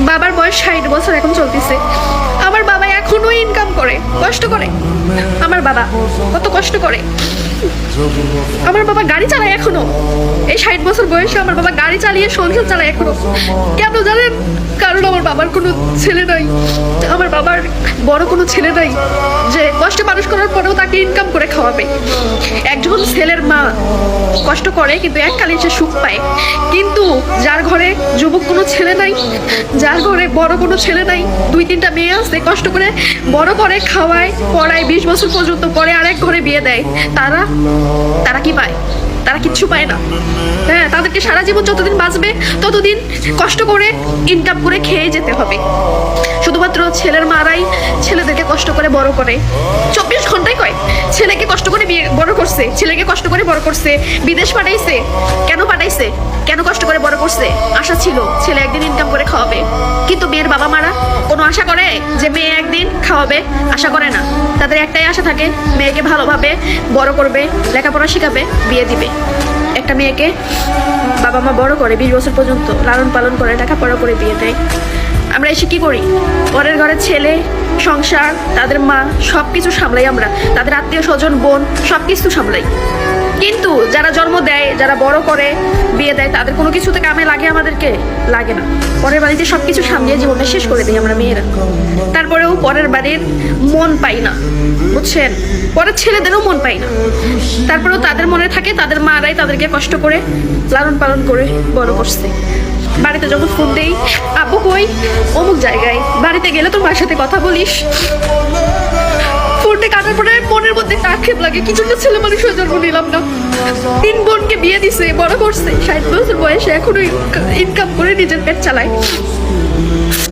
বাবার বয়স 60 বছর এখন চলতেছে। আমার বাবা এখনো ইনকাম করে, কষ্ট করে। আমার বাবা কত কষ্ট করে। আমার বাবা গাড়ি চালায় এখনো, এই 60 বছর বয়সে আমার বাবা গাড়ি চালিয়ে সংসার চালায় এখনো। কেন জানেন? কারণ আমার বাবার কোনো ছেলে নাই, আমার বাবার বড় কোনো ছেলে নাই যে কষ্টে মানুষ করার পরেও তাকে ইনকাম করে খাওয়াবে। একজন ছেলের মা কষ্ট করে কিন্তু এককালীন সে সুখ পায়, কিন্তু যার ঘরে যুবক কোনো ছেলে নাই, যার ঘরে বড় কোনো ছেলে নাই, 2-3টা মেয়ে আছে, কষ্ট করে বড় করে খাওয়ায় পড়ায় 20 বছর পর্যন্ত, পরে আরেক ঘরে বিয়ে দেয়, তারা কি পায়? তারা কিচ্ছু পায় না। হ্যাঁ, তাদেরকে সারা জীবন যতদিন বাঁচবে ততদিন কষ্ট করে ইনকাম করে খেয়ে যেতে হবে। শুধুমাত্র ছেলের মারাই ছেলেদেরকে কষ্ট করে বড় করে, 24 ঘন্টায় কয় ছেলেকে কষ্ট করে বড় করছে, ছেলেকে কষ্ট করে বড় করছে, বিদেশ পাঠাইছে। কেন পাঠাইছে? কেন কষ্ট করে বড় করছে? আশা ছিল ছেলে একদিন ইনকাম করে খাওয়াবে। কিন্তু মেয়ের বাবা মারা কোনো আশা করে যে মেয়ে একদিন খাওয়াবে? আশা করে না। তাদের একটাই আশা থাকে, মেয়েকে ভালোভাবে বড় করবে, লেখাপড়া শেখাবে, বিয়ে দিবে। একটা মেয়েকে বাবা মা বড় করে 20 বছর পর্যন্ত লালন পালন করে, লেখাপড়া করে বিয়ে দেয়। আমরা এসে কি করি? পরের ঘরের ছেলে, সংসার, তাদের মা সব কিছু সামলাই আমরা, তাদের আত্মীয় স্বজন, বোন সব কিছু সামলাই। কিন্তু যারা জন্ম দেয়, যারা বড় করে বিয়ে দেয়, তাদের কোনো কিছুতে কামে লাগে? আমাদেরকে লাগে না। পরের বাড়িতে সব কিছু সামলিয়ে জীবনটা শেষ করে দিই আমরা মেয়েরা। তারপরেও পরের বাড়ির মন পাই না, বুঝছেন? পরের ছেলেদেরও মন পাই না। তারপরেও তাদের মনে থাকে তাদের মারাই তাদেরকে কষ্ট করে লালন পালন করে বড় করছে। বাড়িতে যখন ফোন দেই, আব্বু কই? অমুক জায়গায়। বাড়িতে গেলে তোর মার সাথে কথা বলিস। ফোনটা কাটার পরে মনের মধ্যে আক্ষেপ লাগে, কিছু তো ছেলে মানুষ হয়ে জন্ম নিলাম না। 3 বোনকে বিয়ে দিছে, বড় করছে, 60 বছর বয়সে এখনো ইনকাম করে নিজের পেট চালায়।